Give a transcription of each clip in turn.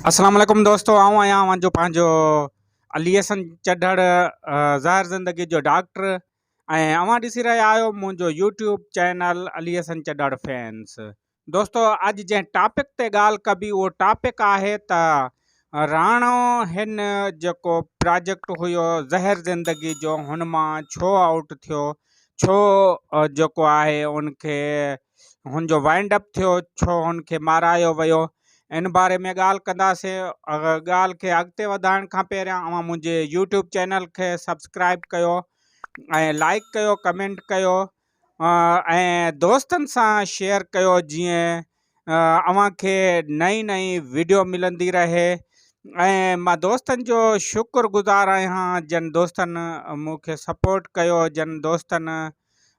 अस्सलाम वालेकुम दोस्तों, आऊं आहियां जो पंहिंजो अली हसन चढ़ड़ ज़ाहिर ज़िंदगी जो डॉक्टर ऐं अवां ॾिसी रहिया आहियो मुंहिंजो YouTube channel Ali Hasan Chadhar fans. दोस्तों, अॼु जंहिं टॉपिक ते ॻाल्हि कबी उहो टॉपिक आहे त राणो हिन जेको प्रोजेक्ट हुयो ज़हर ज़िंदगी जो हुन मां छो आउट थियो, छो जेको आहे उनखे हुनजो वाइंड अप थियो, छो हुनखे मारायो वियो, इन बारे में ॻाल्हि कंदासीं। ॻाल्हि खे अॻिते वधाइण खां पहिरियां अवां मुंहिंजे यूट्यूब चैनल खे सब्सक्राइब कयो ऐं लाइक कयो, कमेंट कयो ऐं दोस्तनि सां शेयर कयो, जीअं अवां खे नई नई वीडियो मिलंदी रहे। ऐं मां दोस्तनि जो शुक्रगुज़ार आहियां जिन दोस्तनि मूंखे सपोर्ट कयो, जिन दोस्तनि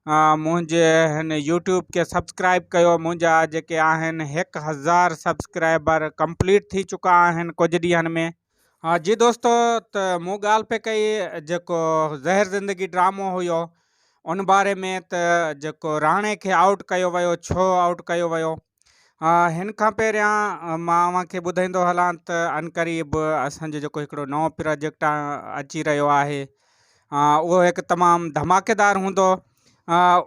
मुंहिंजे हिन यूट्यूब खे सब्सक्राइब कयो। मुंहिंजा जेके आहिनि 1000 सब्सक्राइबर कंप्लीट थी चुका आहिनि कुझु ॾींहंनि में। हा जी दोस्तों, त मूं ॻाल्हि पे कई जेको ज़हर ज़िंदगी ड्रामो हुयो उन बारे में, त जेको राणे खे आउट कयो वियो, छो आउट कयो वियो। हिन खां पहिरियां मां अव्हांखे ॿुधाईंदो हलां त अनक़रीब असांजो जेको हिकिड़ो नओं प्रोजेक्ट अची रहियो आहे, उहो हिकु तमामु धमाकेदार हूंदो।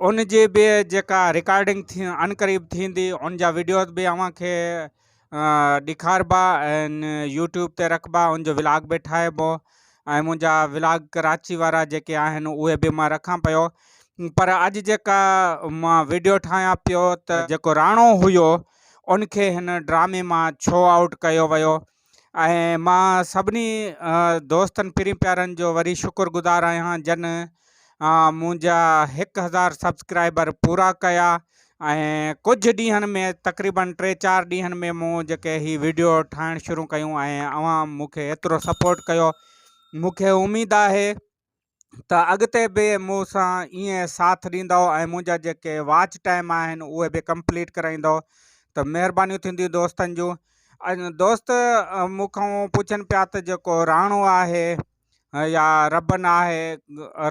उन जी बि जेका रिकॉर्डिंग थी अनक़रीब थींदी, उन जा वीडियोज़ बि अव्हांखे ॾेखारबा ऐं यूट्यूब ते रखबा, उनजो व्लॉग बि ठाहिबो ऐं मुंहिंजा व्लॉग कराची वारा जेके आहिनि उहे बि मां रखां पियो। पर अॼु जेका मां वीडियो ठाहियां पियो त जेको राणो हुयो उनखे हिन ड्रामे मां छो आउट कयो वियो। ऐं मां सभिनी दोस्तनि पिरी प्यारनि जो वरी शुक्रगुज़ार आहियां जिन मुंहिंजा 1000 सब्सक्राइबर पूरा कया। ऐं कुझु ॾींहंनि में तक़रीबन 3-4 ॾींहंनि में मूं जेके ही वीडियो ठाहिणु शुरू कयूं ऐं अवां मूंखे एतिरो सपोर्ट कयो। मूंखे उमेद आहे त अॻिते बि मूं सां ईअं साथ ॾींदव ऐं मुंहिंजा जेके वॉच टाइम आहिनि उहे बि कंप्लीट कराईंदव, त महिरबानियूं थींदियूं दोस्तनि जूं। दोस्त मूंखां पुछनि पिया त जेको राणो आहे या रबन आहे,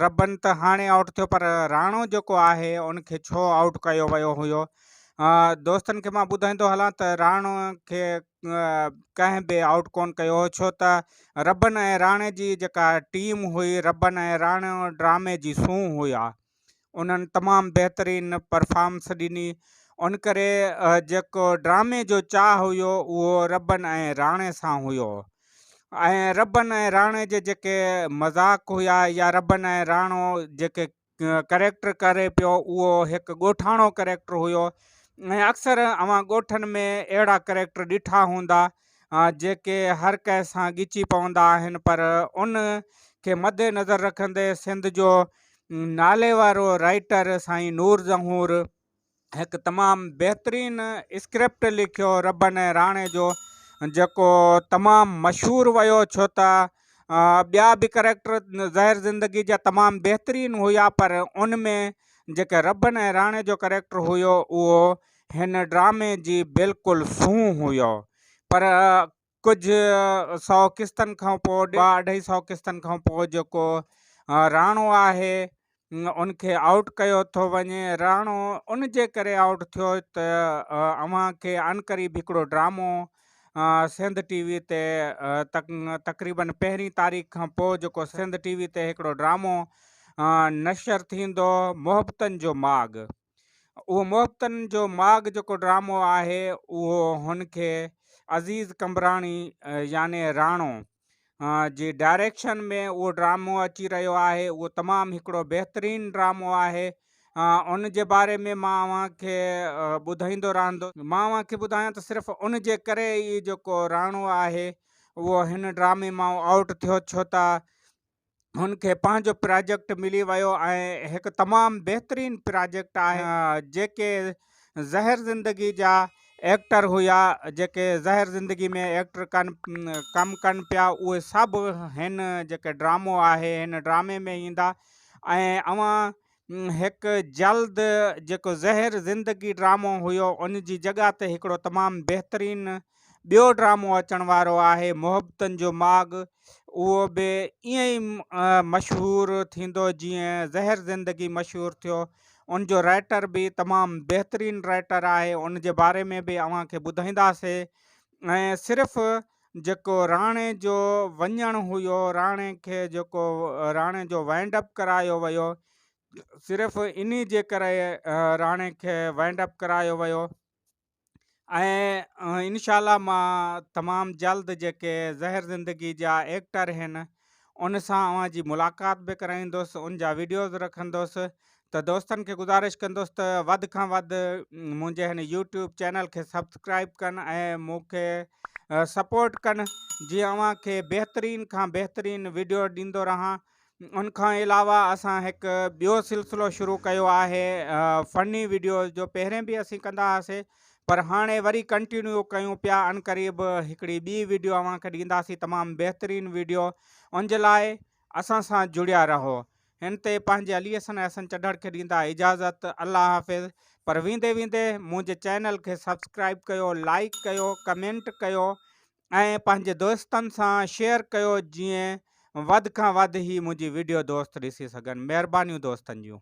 रबन त हाणे आउट थियो, पर राणो जेको आहे उनखे छो आउट कयो वियो हुयो। दोस्तनि खे मां ॿुधाईंदो हलां त राणो खे कंहिं बि आउट कोन कयो हो, छो त रबन ऐं राणे जी जेका टीम हुई, रबन ऐं राणो ड्रामे जी सूंह हुआ, उन्हनि तमामु बहितरीन परफॉर्मेंस ॾिनी। उन करे जेको ड्रामे जो चाह हुयो उहो रबन ऐं राणे सां हुयो। ऐं रबन ऐं राणे जे जेके मज़ाक हुया या रबन ऐं राणो जेके करेक्टर करे पियो, उहो हिकु ॻोठाणो करेक्टर हुयो। ऐं अक्सर अवां ॻोठनि में अहिड़ा करेक्टर ॾिठा हूंदा जेके हर कंहिं सां ॻिची पवंदा आहिनि, पर उन खे मद्देनज़र रखंदे सिंध जो नाले वारो राइटर साईं नूर ज़हूर हिकु तमामु बहितरीन स्क्रिप्ट लिखियो रबन ऐं राणे जो, जेको तमामु मशहूरु वियो, छो त ॿिया बि करेक्टर ज़हर ज़िंदगी जा तमामु बहितरीन हुया, पर उन में जेके रबन ऐं राणे जो करेक्टर हुयो उहो हिन ड्रामे जी बिल्कुलु सूंह हुयो। पर कुझु 100 किस्तनि खां पोइ, 200-250 किस्तनि खां पोइ जेको राणो आहे उनखे आउट कयो थो वञे। राणो उन जे करे आउट थियो त अव्हांखे अनक़रीब हिकिड़ो ड्रामो सिंध टीवी ते तक़रीबन 1 तारीख़ खां पोइ जेको सिंध टीवी ते हिकिड़ो ड्रामो नशर थींदो, मोहब्बतनि जो माग। उहो मोहब्बतनि जो माग जेको ड्रामो आहे उहो हुनखे अज़ीज़ कमराणी याने राणो जी डायरेक्शन में उहो ड्रामो अची रहियो आहे। उहो तमामु हिकिड़ो बहितरीनु ड्रामो आहे। उन जे बारे में मां अव्हांखे ॿुधाईंदो रहंदो। मां अव्हांखे ॿुधायां त सिर्फ़ु उन जे करे ई जेको राणो आहे उहो हिन ड्रामे मां आउट थियो, छो त हुनखे पंहिंजो प्रोजेक्ट मिली वियो ऐं हिकु तमामु बहितरीनु प्रोजेक्ट आहे। जेके ज़हर ज़िंदगी जा एक्टर हुया, जेके ज़हर ज़िंदगी में एक्टर कमु कनि पिया, उहे सभु हिन जेके ड्रामो आहे हिन ड्रामे में ईंदा। ऐं अवां हिकु जल्द जेको ज़हर ज़िंदगी ड्रामो हुयो उन जी जॻह ते हिकिड़ो तमामु बहितरीनु ॿियो ड्रामो अचण वारो आहे, मोहब्बतनि जो माग। उहो बि ईअं ई मशहूरु थींदो जीअं ज़हर ज़िंदगी मशहूरु थियो। उनजो राइटर बि तमामु बहितरीनु राइटर आहे, उन जे बारे में बि अव्हांखे ॿुधाईंदासीं। ऐं सिर्फ़ु जेको राणे जो वञणु हुयो, राणे खे जेको राणे जो वाइंड अप करायो वियो, सिर्फ़ु इन जे करे राणे खे वाइंड अप करायो वियो। ऐं इंशाल्लाह मां तमामु जल्द जेके ज़हर ज़िंदगी जा एक्टर आहिनि उन सां अव्हां जी मुलाक़ात बि कराईंदुसि, उन जा वीडियोज़ रखंदुसि। त दोस्तनि खे गुज़ारिश कंदुसि त वधि खां वधि मुंहिंजे हिन यूट्यूब चैनल खे सब्सक्राइब कनि ऐं मूंखे सपोर्ट कनि, जीअं अव्हांखे बहितरीन खां बहितरीन वीडियो ॾींदो रहां। उन खां अलावा असां हिकु ॿियो सिलसिलो शुरू कयो आहे फ़नी वीडियोज़ जो। पहिरें बि असीं कंदा हुआसीं, पर हाणे वरी कंटिन्यू कयूं पिया। अनक़रीब हिकिड़ी ॿी वीडियो अव्हांखे ॾींदासीं, तमामु बहितरीनु वीडियो। उन जे लाइ असां सां जुड़िया रहो। हिन ते पंहिंजे अली हसन अहसन चढ़ड़ खे ॾींदा इजाज़त। अल्लाह हाफ़िज़। पर वेंदे वेंदे मुंहिंजे चैनल खे सब्सक्राइब कयो, लाइक कयो, कमेंट कयो ऐं पंहिंजे दोस्तनि सां शेयर कयो, जीअं वधि खां वधि ही मुंहिंजी वीडियो दोस्त ॾिसी सघनि। महिरबानियूं दोस्तनि जूं।